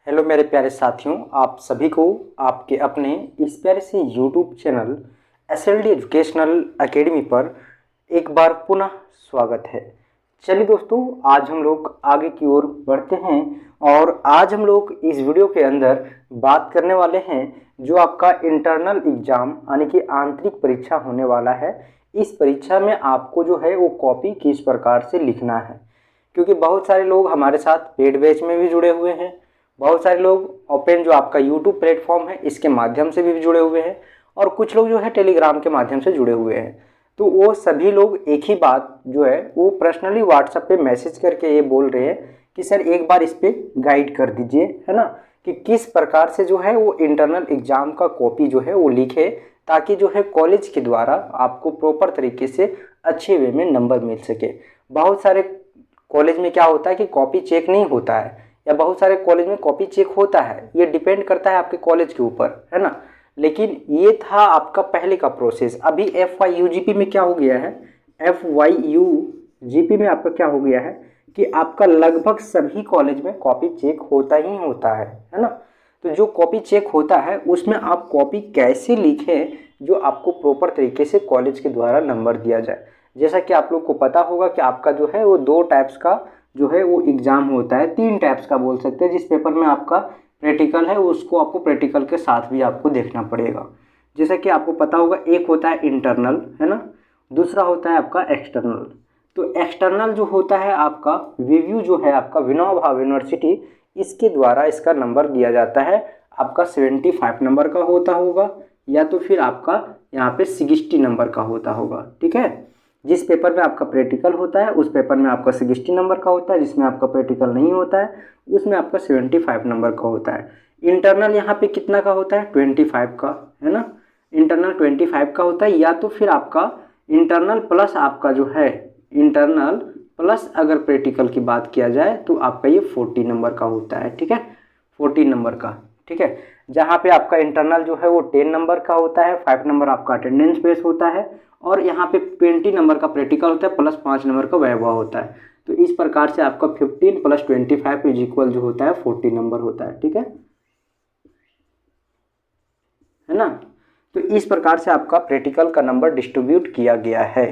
Hello मेरे प्यारे साथियों, आप सभी को आपके अपने इस प्यारे से YouTube channel SLD educational academy पर एक बार पुनः स्वागत है। चलिए दोस्तों, आज हम लोग आगे की ओर बढ़ते हैं और आज हम लोग इस वीडियो के अंदर बात करने वाले हैं जो आपका इंटरनल एग्ज़ाम यानी कि आंतरिक परीक्षा होने वाला है। इस परीक्षा में आपको जो है वो कॉपी किस प्रकार से लिखना है, क्योंकि बहुत सारे लोग हमारे साथ पेड बैच में भी जुड़े हुए हैं, बहुत सारे लोग ओपन जो आपका यूट्यूब प्लेटफॉर्म है इसके माध्यम से भी जुड़े हुए हैं और कुछ लोग जो है टेलीग्राम के माध्यम से जुड़े हुए हैं। तो वो सभी लोग एक ही बात जो है वो पर्सनली व्हाट्सएप पे मैसेज करके ये बोल रहे हैं कि सर एक बार इस पर गाइड कर दीजिए, है ना, कि किस प्रकार से जो है वो इंटरनल एग्ज़ाम का कॉपी जो है वो लिखे, ताकि जो है कॉलेज के द्वारा आपको प्रॉपर तरीके से अच्छे वे में नंबर मिल सके। बहुत सारे कॉलेज में क्या होता है कि कॉपी चेक नहीं होता है, या बहुत सारे कॉलेज में कॉपी चेक होता है, ये डिपेंड करता है आपके कॉलेज के ऊपर, है ना। लेकिन ये था आपका पहले का प्रोसेस। अभी FYUGP में क्या हो गया है, FYUGP में आपका क्या हो गया है कि आपका लगभग सभी कॉलेज में कॉपी चेक होता ही होता है ना। तो जो कॉपी चेक होता है उसमें आप कॉपी कैसे लिखें जो आपको प्रॉपर तरीके से कॉलेज के द्वारा नंबर दिया जाए। जैसा कि आप लोग को पता होगा कि आपका जो है वो 2 टाइप्स का जो है वो एग्ज़ाम होता है, 3 टाइप्स का बोल सकते हैं। जिस पेपर में आपका प्रैक्टिकल है उसको आपको प्रैक्टिकल के साथ भी आपको देखना पड़ेगा। जैसा कि आपको पता होगा, एक होता है इंटरनल, है ना, दूसरा होता है आपका एक्सटर्नल। तो एक्सटर्नल जो होता है आपका विव्यू जो है आपका विनोबा भावे यूनिवर्सिटी, इसके द्वारा इसका नंबर दिया जाता है। आपका 75 नंबर का होता होगा या तो फिर आपका यहाँ पे 60 नंबर का होता होगा, ठीक है। जिस पेपर में आपका प्रैक्टिकल होता है उस पेपर में आपका 60 नंबर का होता है, जिसमें आपका प्रैक्टिकल नहीं होता है उसमें आपका 75 नंबर का होता है। इंटरनल यहाँ पे कितना का होता है, 25 का, है ना। इंटरनल 25 का होता है, या तो फिर आपका इंटरनल प्लस आपका जो है इंटरनल प्लस अगर प्रैक्टिकल की बात किया जाए तो आपका ये 40 नंबर का होता है, ठीक है, 40 नंबर का, ठीक है। जहाँ पे आपका इंटरनल जो है वो 10 नंबर का होता है, 5 नंबर आपका अटेंडेंस बेस होता है और यहाँ पे 20 नंबर का प्रैक्टिकल होता है प्लस 5 नंबर का वाइवा होता है। तो इस प्रकार से आपका 15 + 25 इज इक्वल जो होता है 40 नंबर होता है, ठीक है ना। तो इस प्रकार से आपका प्रैक्टिकल का नंबर डिस्ट्रीब्यूट किया गया है।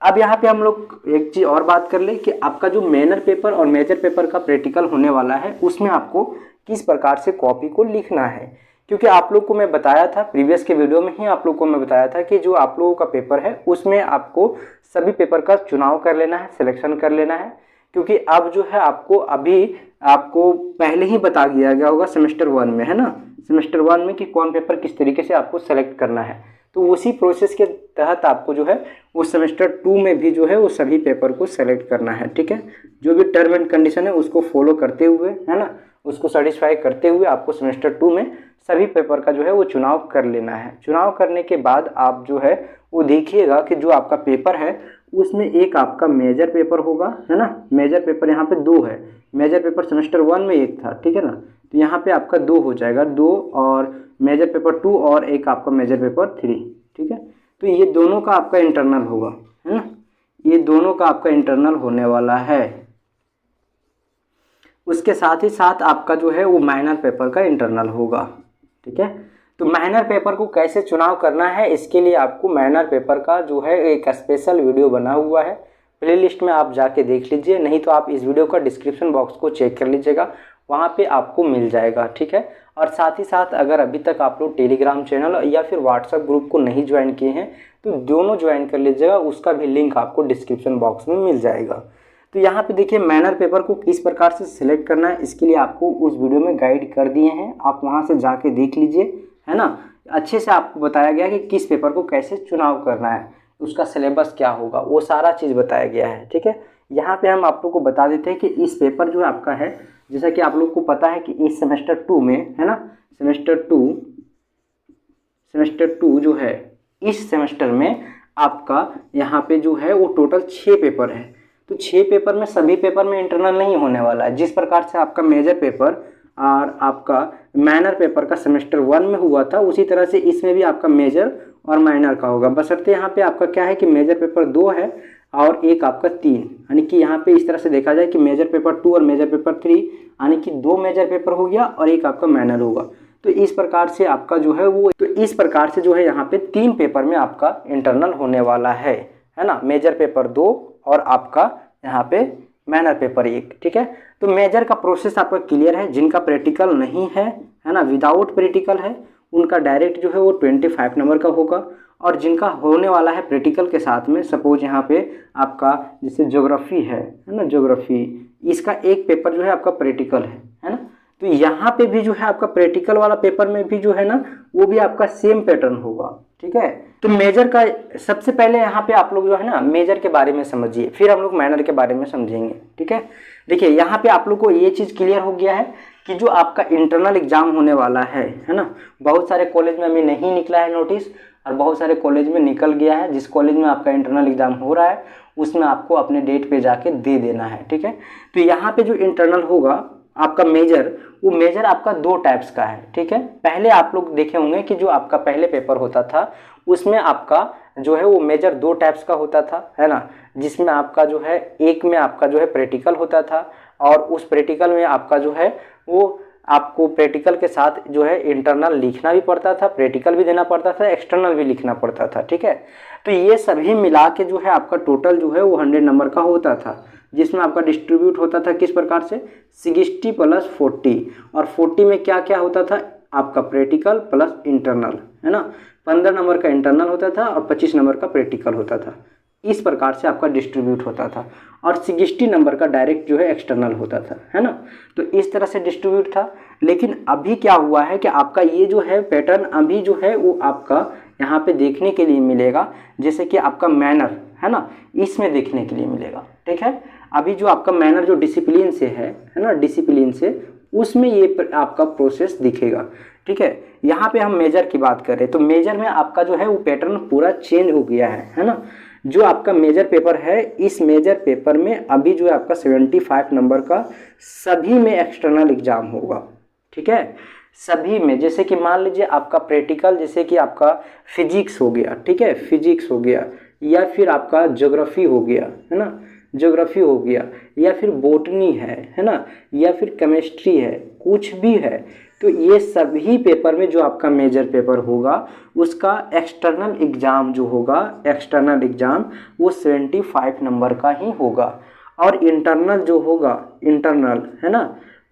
अब यहाँ पे हम लोग एक चीज़ और बात कर ले कि आपका जो मेनर पेपर और मेजर पेपर का प्रैक्टिकल होने वाला है उसमें आपको किस प्रकार से कॉपी को लिखना है। क्योंकि आप लोग को मैं बताया था प्रीवियस के वीडियो में ही, आप लोग को मैं बताया था कि जो आप लोगों का पेपर है उसमें आपको सभी पेपर का चुनाव कर लेना है, सिलेक्शन कर लेना है। क्योंकि अब जो है आपको पहले ही बता दिया गया होगा सेमेस्टर 1 में, है ना, सेमेस्टर 1 में कि कौन पेपर किस तरीके से आपको सेलेक्ट करना है। तो उसी प्रोसेस के तहत आपको जो है वो सेमेस्टर 2 में भी जो है वो सभी पेपर को सेलेक्ट करना है, ठीक है। जो भी टर्म एंड कंडीशन है उसको फॉलो करते हुए, है ना, उसको सेटिस्फाई करते हुए आपको सेमेस्टर 2 में सभी पेपर का जो है वो चुनाव कर लेना है। चुनाव करने के बाद आप जो है वो देखिएगा कि जो आपका पेपर है उसमें एक आपका मेजर पेपर होगा, है ना। मेजर पेपर यहाँ पे 2 है, मेजर पेपर सेमेस्टर 1 में एक था, ठीक है ना। तो यहाँ पे आपका 2 हो जाएगा, 2 और मेजर पेपर 2 और एक आपका मेजर पेपर 3, ठीक है। तो ये दोनों का आपका इंटरनल होगा, है ना, ये दोनों का आपका इंटरनल होने वाला है। उसके साथ ही साथ आपका जो है वो माइनर पेपर का इंटरनल होगा, ठीक है। तो माइनर पेपर को कैसे चुनाव करना है इसके लिए आपको माइनर पेपर का जो है एक स्पेशल वीडियो बना हुआ है, प्लेलिस्ट में आप जाके देख लीजिए, नहीं तो आप इस वीडियो का डिस्क्रिप्शन बॉक्स को चेक कर लीजिएगा, वहाँ पे आपको मिल जाएगा, ठीक है। और साथ ही साथ अगर अभी तक आप लोग टेलीग्राम चैनल या फिर व्हाट्सएप ग्रुप को नहीं ज्वाइन किए हैं तो दोनों ज्वाइन कर लीजिएगा, उसका भी लिंक आपको डिस्क्रिप्शन बॉक्स में मिल जाएगा। तो यहाँ पे देखिए माइनर पेपर को किस प्रकार से सिलेक्ट करना है इसके लिए आपको उस वीडियो में गाइड कर दिए हैं, आप वहाँ से जाके देख लीजिए, है ना। अच्छे से आपको बताया गया है कि किस पेपर को कैसे चुनाव करना है, उसका सिलेबस क्या होगा, वो सारा चीज़ बताया गया है, ठीक है। यहाँ पे हम आप लोग को बता देते हैं कि इस पेपर जो आपका है, जैसा कि आप लोग को पता है कि इस सेमेस्टर 2 में, है ना, सेमेस्टर 2 जो है इस सेमेस्टर में आपका यहाँ पे जो है वो टोटल 6 पेपर है। तो 6 पेपर में सभी पेपर में इंटरनल नहीं होने वाला है। जिस प्रकार से आपका मेजर पेपर और आपका माइनर पेपर का सेमेस्टर 1 में हुआ था उसी तरह से इसमें भी आपका मेजर और माइनर का होगा, बशर्ते यहाँ पे आपका क्या है कि मेजर पेपर 2 है और एक आपका 3, यानी कि यहाँ पे इस तरह से देखा जाए कि मेजर पेपर 2 और मेजर पेपर 3, यानी कि 2 मेजर पेपर हो गया और एक आपका माइनर होगा। तो इस प्रकार से आपका जो है वो, तो इस प्रकार से जो है यहाँ पे 3 पेपर में आपका इंटरनल होने वाला है ना। मेजर पेपर 2 और आपका यहाँ पे माइनर पेपर 1, ठीक है। तो मेजर का प्रोसेस आपका क्लियर है। जिनका प्रैक्टिकल नहीं है ना, विदाउट प्रैक्टिकल है, उनका डायरेक्ट जो है वो 25 नंबर का होगा। और जिनका होने वाला है प्रैक्टिकल के साथ में, सपोज यहाँ पे आपका जैसे ज्योग्राफी है ना, ज्योग्राफी, इसका एक पेपर जो है आपका प्रैक्टिकल है ना। तो यहाँ पे भी जो है आपका प्रैक्टिकल वाला पेपर में भी जो है ना, वो भी आपका सेम पैटर्न होगा, ठीक है। तो मेजर का सबसे पहले यहाँ पे आप लोग जो है ना मेजर के बारे में समझिए, फिर हम लोग माइनर के बारे में समझेंगे, ठीक है। देखिए यहाँ पे आप लोग को ये चीज़ क्लियर हो गया है कि जो आपका इंटरनल एग्जाम होने वाला है ना, बहुत सारे कॉलेज में अभी नहीं निकला है नोटिस, और बहुत सारे कॉलेज में निकल गया है। जिस कॉलेज में आपका इंटरनल एग्जाम हो रहा है उसमें आपको अपने डेट पे जाके दे देना है, ठीक है। तो यहाँ पे जो इंटरनल होगा आपका मेजर, वो मेजर आपका 2 टाइप्स का है, ठीक है। पहले आप लोग देखे होंगे कि जो आपका पहले पेपर होता था उसमें आपका जो है वो मेजर 2 टाइप्स का होता था, है ना, जिसमें आपका जो है एक में आपका जो है प्रैक्टिकल होता था, और उस प्रैक्टिकल में आपका जो है वो आपको प्रैक्टिकल के साथ जो है इंटरनल लिखना भी पड़ता था, प्रैक्टिकल भी देना पड़ता था, एक्सटर्नल भी लिखना पड़ता था, ठीक है। तो ये सभी मिला के जो है आपका टोटल जो है वो 100 नंबर का होता था, जिसमें आपका डिस्ट्रीब्यूट होता था किस प्रकार से, 60 + 40, और 40 में क्या क्या होता था आपका प्रैक्टिकल प्लस इंटरनल, है ना। 15 नंबर का इंटरनल होता था और 25 नंबर का प्रैक्टिकल होता था। इस प्रकार से आपका डिस्ट्रीब्यूट होता था, और 60 नंबर का डायरेक्ट जो है एक्सटर्नल होता था, है ना। तो इस तरह से डिस्ट्रीब्यूट था। लेकिन अभी क्या हुआ है कि आपका ये जो है पैटर्न अभी जो है वो आपका यहाँ पे देखने के लिए मिलेगा, जैसे कि आपका मैनर है ना, इसमें देखने के लिए मिलेगा, ठीक है। अभी जो आपका मैनर जो डिसिप्लिन से है ना, डिसिप्लिन से, उसमें ये आपका प्रोसेस दिखेगा, ठीक है। यहाँ पे हम मेजर की बात करें तो मेजर में आपका जो है वो पैटर्न पूरा चेंज हो गया है ना। जो आपका मेजर पेपर है, इस मेजर पेपर में अभी जो है आपका 75 नंबर का सभी में एक्सटर्नल एग्जाम होगा, ठीक है। सभी में, जैसे कि मान लीजिए आपका प्रैक्टिकल, जैसे कि आपका फिजिक्स हो गया, ठीक है, फिजिक्स हो गया, या फिर आपका ज्योग्राफी हो गया, है ना, ज्योग्राफी हो गया, या फिर बॉटनी है ना, या फिर केमिस्ट्री है, कुछ भी है। तो ये सभी पेपर में जो आपका मेजर पेपर होगा उसका एक्सटर्नल एग्ज़ाम जो होगा, एक्सटर्नल एग्ज़ाम वो 75 नंबर का ही होगा। और इंटरनल जो होगा, इंटरनल है ना,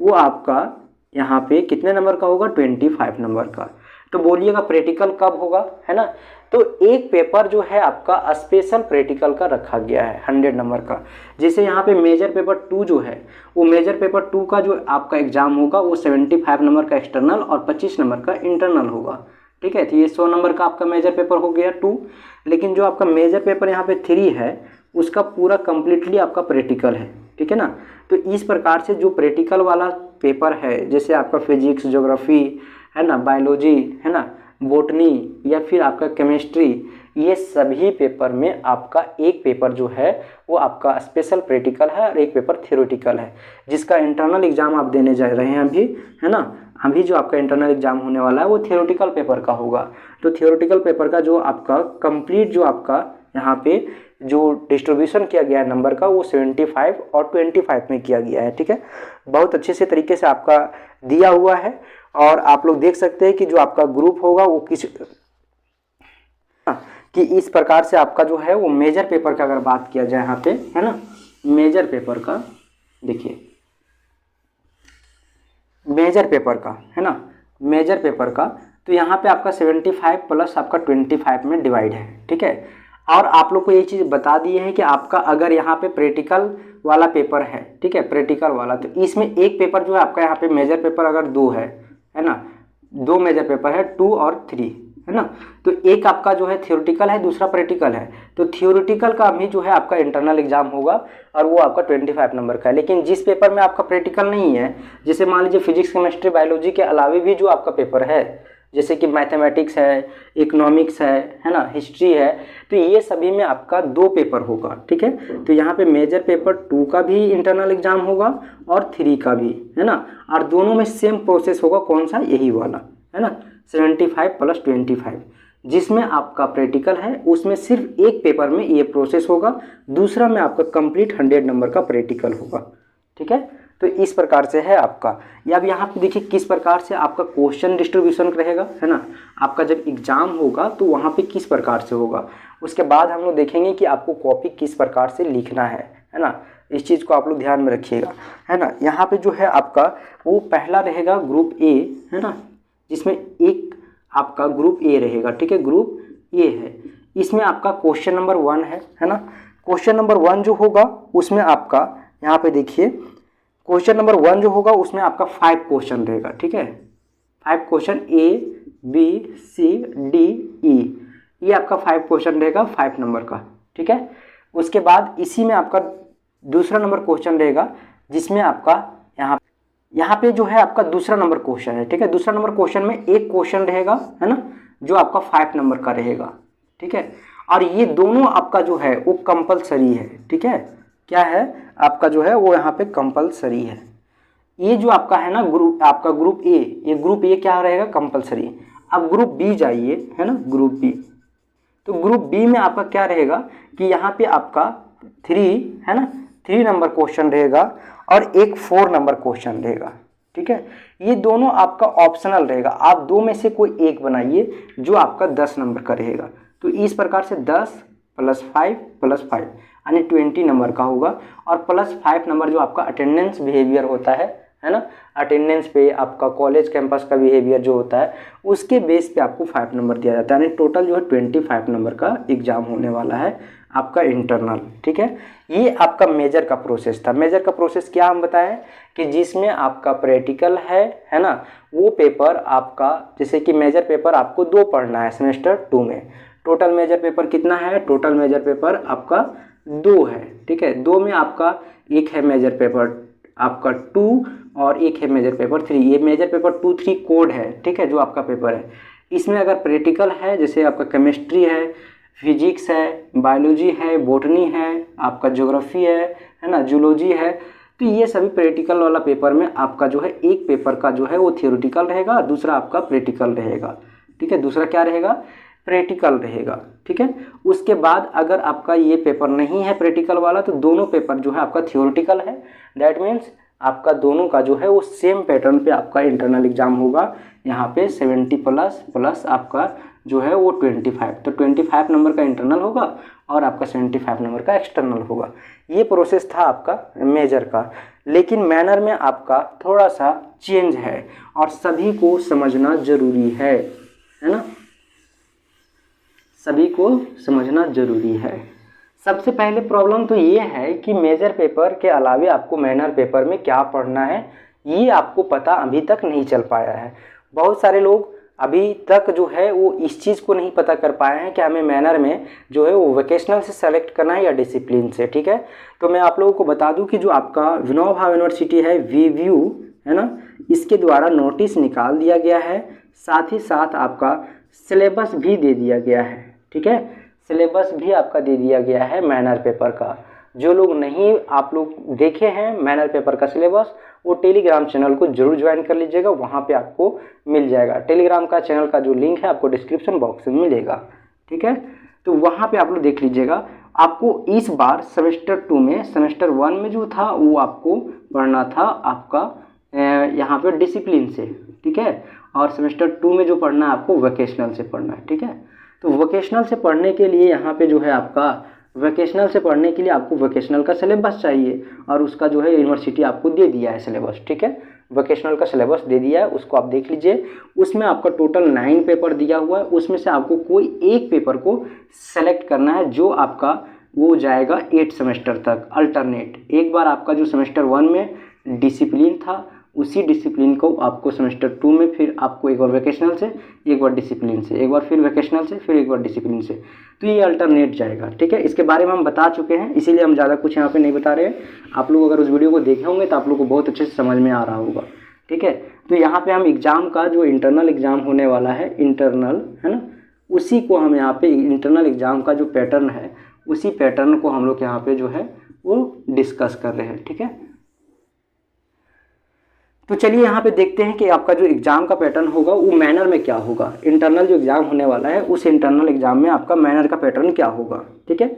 वो आपका यहाँ पे कितने नंबर का होगा, 25 नंबर का। तो बोलिएगा प्रैक्टिकल कब होगा, है ना। तो एक पेपर जो है आपका स्पेशल प्रैक्टिकल का रखा गया है 100 नंबर का। जैसे यहाँ पे मेजर पेपर 2 जो है, वो मेजर पेपर 2 का जो आपका एग्जाम होगा वो 75 नंबर का एक्सटर्नल और 25 नंबर का इंटरनल होगा, ठीक है। तो ये 100 नंबर का आपका मेजर पेपर हो गया 2। लेकिन जो आपका मेजर पेपर यहाँ पे 3 है, उसका पूरा कम्प्लीटली आपका प्रैक्टिकल है, ठीक है ना। तो इस प्रकार से जो प्रैक्टिकल वाला पेपर है, जैसे आपका फिजिक्स, ज्योग्राफी है ना, बायोलॉजी है ना, बॉटनी, या फिर आपका केमिस्ट्री, ये सभी पेपर में आपका एक पेपर जो है वो आपका स्पेशल प्रैक्टिकल है और एक पेपर थ्योरेटिकल है, जिसका इंटरनल एग्जाम आप देने जा रहे हैं अभी, है ना। अभी जो आपका इंटरनल एग्जाम होने वाला है वो थ्योरेटिकल पेपर का होगा। तो थ्योरेटिकल पेपर का जो आपका कंप्लीट जो आपका यहाँ पे जो डिस्ट्रीब्यूशन किया गया है नंबर का, वो 75 और 25 में किया गया है, ठीक है। बहुत अच्छे से तरीके से आपका दिया हुआ है। और आप लोग देख सकते हैं कि जो आपका ग्रुप होगा वो किस कि इस प्रकार से आपका जो है वो मेजर पेपर का अगर बात किया जाए यहाँ पे, है ना, मेजर पेपर का, देखिए मेजर पेपर का, है ना, मेजर पेपर का, तो यहाँ पे आपका 75 प्लस आपका 25 में डिवाइड है, ठीक है। और आप लोग को ये चीज़ बता दी है कि आपका अगर यहाँ पे प्रैक्टिकल वाला पेपर है, ठीक है, प्रैक्टिकल वाला, तो इसमें एक पेपर जो है आपका यहाँ पे मेजर पेपर अगर 2 है ना, 2 मेजर पेपर है, 2 और 3, है ना। तो एक आपका जो है थ्योरेटिकल है, दूसरा प्रैक्टिकल है। तो थ्योरेटिकल का भी जो है आपका इंटरनल एग्जाम होगा और वो आपका 25 नंबर का है। लेकिन जिस पेपर में आपका प्रैक्टिकल नहीं है, जैसे मान लीजिए फिजिक्स, केमिस्ट्री, बायोलॉजी के अलावे भी जो आपका पेपर है, जैसे कि मैथमेटिक्स है, इकोनॉमिक्स है ना, हिस्ट्री है, तो ये सभी में आपका 2 पेपर होगा, ठीक है। तो यहाँ पे मेजर पेपर 2 का भी इंटरनल एग्जाम होगा और 3 का भी, है ना। और दोनों में सेम प्रोसेस होगा, कौन सा, यही वाला, है ना, 75 प्लस 25। जिसमें आपका प्रैक्टिकल है उसमें सिर्फ एक पेपर में ये प्रोसेस होगा, दूसरा में आपका कंप्लीट 100 नंबर का प्रैक्टिकल होगा। ठीक है, तो इस प्रकार से है आपका। या अब यहाँ पे देखिए किस प्रकार से आपका क्वेश्चन डिस्ट्रीब्यूशन रहेगा, है ना। आपका जब एग्जाम होगा तो वहाँ पे किस प्रकार से होगा, उसके बाद हम लोग देखेंगे कि आपको कॉपी किस प्रकार से लिखना है ना। इस चीज़ को आप लोग ध्यान में रखिएगा, है ना। यहाँ पे जो है आपका वो पहला रहेगा ग्रुप ए, है ना, जिसमें एक आपका ग्रुप ए रहेगा। ठीक है, ग्रुप ए है, इसमें आपका क्वेश्चन नंबर 1 है ना। क्वेश्चन नंबर 1 जो होगा उसमें आपका यहाँ पे देखिए क्वेश्चन नंबर 1 जो होगा उसमें आपका 5 क्वेश्चन रहेगा। ठीक है, 5 question A B C D E, ये आपका 5 क्वेश्चन रहेगा 5 नंबर का। ठीक है, उसके बाद इसी में आपका दूसरा नंबर क्वेश्चन रहेगा जिसमें आपका यहाँ पे जो है आपका दूसरा नंबर क्वेश्चन है। ठीक है, दूसरा नंबर क्वेश्चन में एक क्वेश्चन रहेगा, है ना, जो आपका 5 नंबर का रहेगा। ठीक है, और ये दोनों आपका जो है वो कंपलसरी है। ठीक है, क्या है आपका जो है वो यहाँ पे कंपलसरी है। ये जो आपका है ना ग्रुप, आपका ग्रुप ए, ये ग्रुप ए क्या रहेगा, कंपलसरी। अब ग्रुप बी जाइए, है ना, ग्रुप बी। तो ग्रुप बी में आपका क्या रहेगा कि यहाँ पे आपका 3, है ना, 3 नंबर क्वेश्चन रहेगा और एक 4 नंबर क्वेश्चन रहेगा। ठीक है, ये दोनों आपका ऑप्शनल रहेगा, आप दो में से कोई एक बनाइए जो आपका 10 नंबर का रहेगा। तो इस प्रकार से 10 + 5 + 5 यानी 20 नंबर का होगा, और +5 नंबर जो आपका अटेंडेंस बिहेवियर होता है ना, अटेंडेंस पे आपका कॉलेज कैंपस का बिहेवियर जो होता है उसके बेस पे आपको 5 नंबर दिया जाता है। यानी टोटल जो है 25 नंबर का एग्जाम होने वाला है आपका इंटरनल। ठीक है, ये आपका मेजर का प्रोसेस था। मेजर का प्रोसेस क्या हम बताएं कि जिसमें आपका प्रैक्टिकल है ना, वो पेपर आपका, जैसे कि मेजर पेपर आपको 2 पढ़ना है सेमेस्टर 2 में। टोटल मेजर पेपर कितना है, टोटल मेजर पेपर आपका 2 है। ठीक है, 2 में आपका एक है मेजर पेपर आपका 2 और एक है मेजर पेपर 3। ये मेजर पेपर 2, 3 कोड है। ठीक है, जो आपका पेपर है इसमें अगर प्रैक्टिकल है, जैसे आपका केमिस्ट्री है, फिजिक्स है, बायोलॉजी है, बॉटनी है, आपका ज्योग्राफी है ना, जूलॉजी है, तो ये सभी प्रैक्टिकल वाला पेपर में आपका जो है एक पेपर का जो है वो थियोरेटिकल रहेगा, दूसरा आपका प्रैक्टिकल रहेगा। ठीक है, दूसरा क्या रहेगा, प्रैक्टिकल रहेगा। ठीक है, उसके बाद अगर आपका ये पेपर नहीं है प्रैक्टिकल वाला तो दोनों पेपर जो है आपका थियोरेटिकल है। दैट मीन्स आपका दोनों का जो है वो सेम पैटर्न पे आपका इंटरनल एग्जाम होगा। यहाँ पे 70 प्लस आपका जो है वो 25, तो 25 नंबर का इंटरनल होगा और आपका 75 नंबर का एक्सटर्नल होगा। ये प्रोसेस था आपका मेजर का, लेकिन मैनर में आपका थोड़ा सा चेंज है और सभी को समझना जरूरी है ना, सभी को समझना जरूरी है। सबसे पहले प्रॉब्लम तो ये है कि मेजर पेपर के अलावे आपको मैनर पेपर में क्या पढ़ना है ये आपको पता अभी तक नहीं चल पाया है। बहुत सारे लोग अभी तक जो है वो इस चीज़ को नहीं पता कर पाए हैं कि हमें मैनर में जो है वो वोकेशनल से सेलेक्ट करना है या डिसिप्लिन से। ठीक है, तो मैं आप लोगों को बता दूं कि जो आपका विनोबा भावे यूनिवर्सिटी है VVU, है ना, इसके द्वारा नोटिस निकाल दिया गया है, साथ ही साथ आपका सिलेबस भी दे दिया गया है। ठीक है, सिलेबस भी आपका दे दिया गया है मैनर पेपर का। जो लोग नहीं आप लोग देखे हैं मैनर पेपर का सिलेबस, वो टेलीग्राम चैनल को जरूर ज्वाइन कर लीजिएगा, वहाँ पे आपको मिल जाएगा। टेलीग्राम का चैनल का जो लिंक है आपको डिस्क्रिप्शन बॉक्स में मिलेगा। ठीक है, तो वहाँ पे आप लोग देख लीजिएगा। आपको इस बार सेमेस्टर 2 में, सेमेस्टर 1 में जो था वो आपको पढ़ना था आपका यहाँ पे डिसिप्लिन से। ठीक है, और सेमेस्टर 2 में जो पढ़ना है आपको वोकेशनल से पढ़ना है। ठीक है, तो वोकेशनल से पढ़ने के लिए यहाँ पे जो है आपका वोकेशनल से पढ़ने के लिए आपको वोकेशनल का सिलेबस चाहिए, और उसका जो है यूनिवर्सिटी आपको दे दिया है सिलेबस। ठीक है, वोकेशनल का सिलेबस दे दिया है, उसको आप देख लीजिए। उसमें आपका टोटल 9 पेपर दिया हुआ है, उसमें से आपको कोई एक पेपर को सेलेक्ट करना है जो आपका वो जाएगा 8 सेमेस्टर तक अल्टरनेट। एक बार आपका जो सेमेस्टर 1 में डिसिप्लिन था उसी डिसिप्लिन को आपको सेमेस्टर 2 में फिर आपको एक बार वोकेशनल से, एक बार डिसिप्लिन से, एक बार फिर वोकेशनल से, फिर एक बार डिसिप्लिन से, तो ये अल्टरनेट जाएगा। ठीक है, इसके बारे में हम बता चुके हैं, इसीलिए हम ज़्यादा कुछ यहाँ पे नहीं बता रहे हैं। आप लोग अगर उस वीडियो को देखे होंगे तो आप लोग को बहुत अच्छे से समझ में आ रहा होगा। ठीक है, तो यहाँ पे हम एग्ज़ाम का जो इंटरनल एग्ज़ाम होने वाला है इंटरनल, है ना, उसी को हम यहाँ पे इंटरनल एग्ज़ाम का जो पैटर्न है उसी पैटर्न को हम लोग यहाँ पे जो है वो डिस्कस कर रहे हैं। ठीक है, तो चलिए यहाँ पे देखते हैं कि आपका जो एग्ज़ाम का पैटर्न होगा वो मैनर में क्या होगा। इंटरनल जो एग्ज़ाम होने वाला है उस इंटरनल एग्ज़ाम में आपका मैनर का पैटर्न क्या होगा, ठीक है।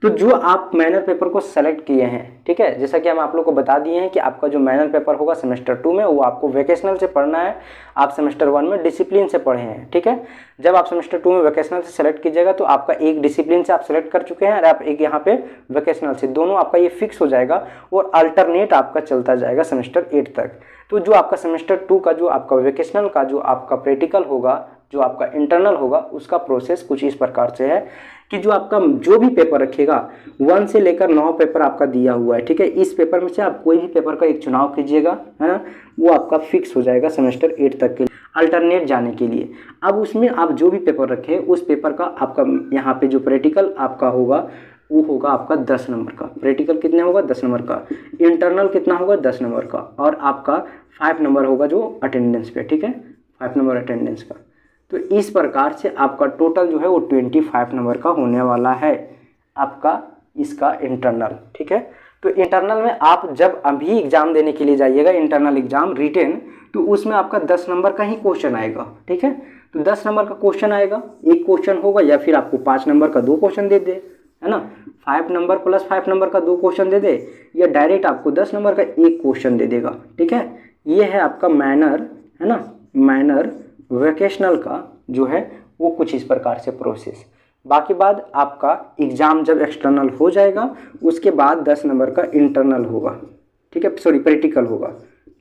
तो जो आप मैनर पेपर को सेलेक्ट किए हैं, ठीक है, जैसा कि हम आप लोग को बता दिए हैं कि आपका जो मैनर पेपर होगा सेमेस्टर 2 में वो आपको वोकेशनल से पढ़ना है। आप सेमेस्टर 1 में डिसिप्लिन से पढ़े हैं, ठीक है। जब आप सेमेस्टर 2 में वोकेशनल से सेलेक्ट कीजिएगा तो आपका एक डिसिप्लिन से आप सेलेक्ट कर चुके हैं और आप एक यहाँ पे वोकेशनल से, दोनों आपका ये फिक्स हो जाएगा और अल्टरनेट आपका चलता जाएगा सेमेस्टर 8 तक। तो जो आपका सेमेस्टर 2 का जो आपका वोकेशनल का जो आपका प्रैक्टिकल होगा, जो आपका इंटरनल होगा, उसका प्रोसेस कुछ इस प्रकार से है कि जो आपका जो भी पेपर रखेगा 1 से लेकर 9 पेपर आपका दिया हुआ है, ठीक है। इस पेपर में से आप कोई भी पेपर का एक चुनाव कीजिएगा, है ना, वो आपका फिक्स हो जाएगा सेमेस्टर 8 तक के लिए अल्टरनेट जाने के लिए। अब उसमें आप जो भी पेपर रखे उस पेपर का आपका यहाँ पे जो प्रैक्टिकल आपका होगा वो होगा आपका 10 नंबर का। प्रैक्टिकल कितने होगा? 10 नंबर का। इंटरनल कितना होगा? 10 नंबर का। और आपका 5 नंबर होगा जो अटेंडेंस पे, ठीक है, 5 नंबर अटेंडेंस का। तो इस प्रकार से आपका टोटल जो है वो 25 नंबर का होने वाला है आपका इसका इंटरनल, ठीक है। तो इंटरनल में आप जब अभी एग्ज़ाम देने के लिए जाइएगा, इंटरनल एग्ज़ाम रिटेन, तो उसमें आपका 10 नंबर का ही क्वेश्चन आएगा, ठीक है। तो 10 नंबर का क्वेश्चन आएगा, एक क्वेश्चन होगा, या फिर आपको 5 नंबर का 2 क्वेश्चन दे दे, है ना, 5 नंबर प्लस 5 नंबर का 2 क्वेश्चन दे दे, या डायरेक्ट आपको 10 नंबर का एक क्वेश्चन दे देगा, ठीक है। ये है आपका मैनर, है ना, मैनर वोकेशनल का जो है वो कुछ इस प्रकार से प्रोसेस। बाकी बाद आपका एग्ज़ाम जब एक्सटर्नल हो जाएगा उसके बाद 10 नंबर का इंटरनल होगा, ठीक है, सॉरी प्रैक्टिकल होगा,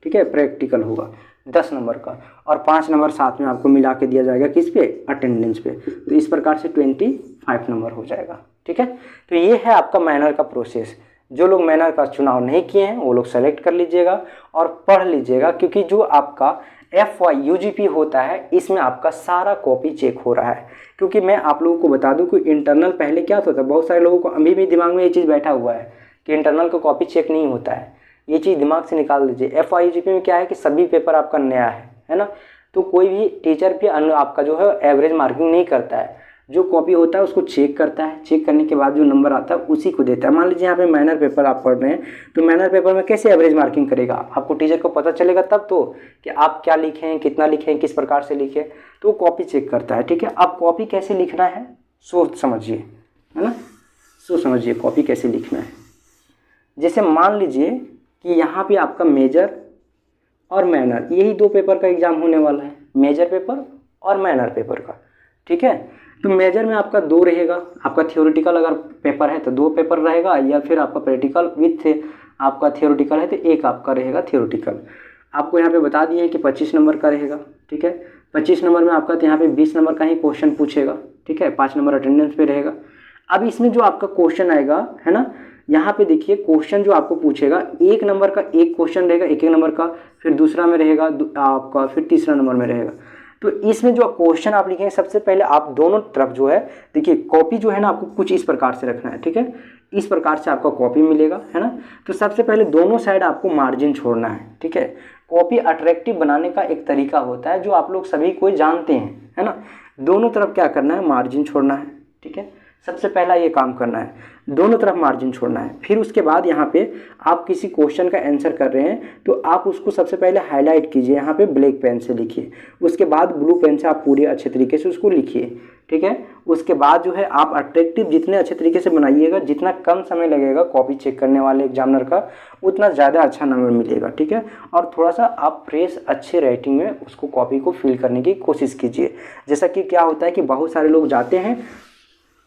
ठीक है, प्रैक्टिकल होगा 10 नंबर का, और 5 नंबर साथ में आपको मिला के दिया जाएगा किस पे? अटेंडेंस पे। तो इस प्रकार से 25 नंबर हो जाएगा, ठीक है। तो ये है आपका मैनर का प्रोसेस। जो लोग मैनर का चुनाव नहीं किए हैं वो लोग सेलेक्ट कर लीजिएगा और पढ़ लीजिएगा, क्योंकि जो आपका FY UGP होता है इसमें आपका सारा कॉपी चेक हो रहा है। क्योंकि मैं आप लोगों को बता दूं कि इंटरनल पहले क्या होता था, बहुत सारे लोगों को अभी भी दिमाग में ये चीज़ बैठा हुआ है कि इंटरनल का कॉपी चेक नहीं होता है। ये चीज़ दिमाग से निकाल दीजिए। FY UGP में क्या है कि सभी पेपर आपका नया है ना, तो कोई भी टीचर भी आपका जो है एवरेज मार्किंग नहीं करता है। जो कॉपी होता है उसको चेक करता है, चेक करने के बाद जो नंबर आता है उसी को देता है। मान लीजिए यहाँ पे मैनर पेपर आप पढ़ रहे हैं, तो मैनर पेपर में कैसे एवरेज मार्किंग करेगा? आपको टीचर को पता चलेगा तब तो कि आप क्या लिखे हैं, कितना लिखे हैं, किस प्रकार से लिखे, तो कॉपी चेक करता है, ठीक है। अब कॉपी कैसे लिखना है सोच समझिए, है ना, सोच समझिए कॉपी कैसे लिखना है। जैसे मान लीजिए कि यहाँ पे आपका मेजर और मैनर, यही 2 पेपर का एग्जाम होने वाला है, मेजर पेपर और मैनर पेपर का, ठीक है। तो मेजर में आपका 2 रहेगा, आपका थियोरेटिकल अगर पेपर है तो 2 पेपर रहेगा, या फिर आपका प्रैक्टिकल विथ आपका थियोरेटिकल है तो 1 आपका रहेगा थियोरेटिकल। आपको यहाँ पे बता दिए हैं कि 25 नंबर का रहेगा, ठीक है। 25 नंबर में आपका तो यहाँ पे 20 नंबर का ही क्वेश्चन पूछेगा, ठीक है, 5 नंबर अटेंडेंस पे रहेगा। अब इसमें जो आपका क्वेश्चन आएगा, है ना, यहाँ पे देखिए क्वेश्चन जो आपको पूछेगा 1 नंबर का एक क्वेश्चन रहेगा, 1 नंबर का, फिर दूसरा में रहेगा आपका, फिर तीसरा नंबर में रहेगा। तो इसमें जो क्वेश्चन आप लिखेंगे सबसे पहले आप दोनों तरफ जो है, देखिए कॉपी जो है ना आपको कुछ इस प्रकार से रखना है, ठीक है, इस प्रकार से आपका कॉपी मिलेगा, है ना। तो सबसे पहले दोनों साइड आपको मार्जिन छोड़ना है, ठीक है। कॉपी अट्रैक्टिव बनाने का एक तरीका होता है जो आप लोग सभी कोई जानते हैं, है ना। दोनों तरफ क्या करना है? मार्जिन छोड़ना है, ठीक है। सबसे पहला ये काम करना है, दोनों तरफ मार्जिन छोड़ना है। फिर उसके बाद यहाँ पे आप किसी क्वेश्चन का आंसर कर रहे हैं तो आप उसको सबसे पहले हाईलाइट कीजिए, यहाँ पे ब्लैक पेन से लिखिए, उसके बाद ब्लू पेन से आप पूरे अच्छे तरीके से उसको लिखिए, ठीक है। उसके बाद जो है आप अट्रैक्टिव जितने अच्छे तरीके से बनाइएगा, जितना कम समय लगेगा कॉपी चेक करने वाले एग्जामिनर का, उतना ज़्यादा अच्छा नंबर मिलेगा, ठीक है। और थोड़ा सा आप फ्रेश अच्छे राइटिंग में उसको कॉपी को फिल करने की कोशिश कीजिए। जैसा कि क्या होता है कि बहुत सारे लोग जाते हैं,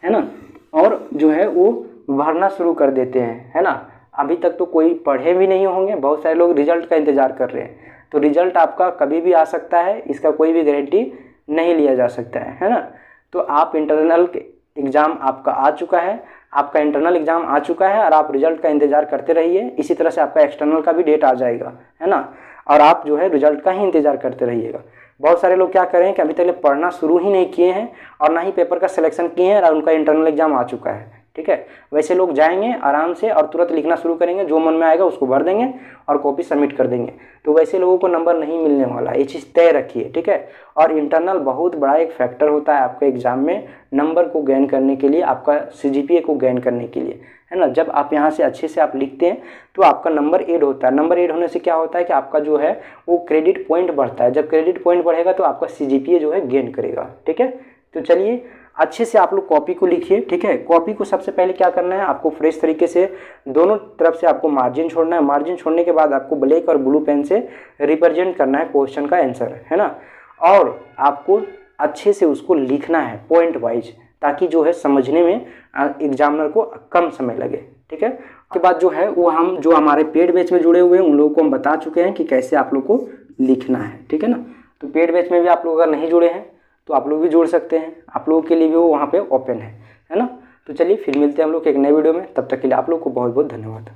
है ना, और जो है वो भरना शुरू कर देते हैं, है ना। अभी तक तो कोई पढ़े भी नहीं होंगे, बहुत सारे लोग रिजल्ट का इंतज़ार कर रहे हैं। तो रिजल्ट आपका कभी भी आ सकता है, इसका कोई भी गारंटी नहीं लिया जा सकता है ना। तो आप इंटरनल एग्ज़ाम आपका आ चुका है, आपका इंटरनल एग्ज़ाम आ चुका है और आप रिजल्ट का इंतज़ार करते रहिए। इसी तरह से आपका एक्सटर्नल का भी डेट आ जाएगा, है ना, और आप जो है रिजल्ट का ही इंतज़ार करते रहिएगा। बहुत सारे लोग क्या करें कि अभी तक पढ़ना शुरू ही नहीं किए हैं और ना ही पेपर का सिलेक्शन किए हैं और उनका इंटरनल एग्जाम आ चुका है, ठीक है। वैसे लोग जाएंगे आराम से और तुरंत लिखना शुरू करेंगे, जो मन में आएगा उसको भर देंगे और कॉपी सबमिट कर देंगे। तो वैसे लोगों को नंबर नहीं मिलने वाला, ये चीज़ तय रखिए, ठीक है। और इंटरनल बहुत बड़ा एक फैक्टर होता है आपके एग्जाम में नंबर को गेन करने के लिए, आपका CGPA को गेन करने के लिए, है ना। जब आप यहाँ से अच्छे से आप लिखते हैं तो आपका नंबर ऐड होता है। नंबर ऐड होने से क्या होता है कि आपका जो है वो क्रेडिट पॉइंट बढ़ता है। जब क्रेडिट पॉइंट बढ़ेगा तो आपका CGPA जो है गेन करेगा, ठीक है। तो चलिए अच्छे से आप लोग कॉपी को लिखिए, ठीक है। कॉपी को सबसे पहले क्या करना है, आपको फ्रेश तरीके से दोनों तरफ से आपको मार्जिन छोड़ना है। मार्जिन छोड़ने के बाद आपको ब्लैक और ब्लू पेन से रिप्रेजेंट करना है क्वेश्चन का आंसर, है ना। और आपको अच्छे से उसको लिखना है पॉइंट वाइज, ताकि जो है समझने में एग्जामिनर को कम समय लगे, ठीक है। उसके बाद जो है वो हम जो हमारे पेड बैच में जुड़े हुए हैं उन लोगों को हम बता चुके हैं कि कैसे आप लोग को लिखना है, ठीक है ना। तो पेड बैच में भी आप लोग अगर नहीं जुड़े हैं तो आप लोग भी जुड़ सकते हैं, आप लोगों के लिए भी वो वहाँ पे ओपन है ना। तो चलिए फिर मिलते हैं हम लोग एक नए वीडियो में, तब तक के लिए आप लोग को बहुत बहुत धन्यवाद।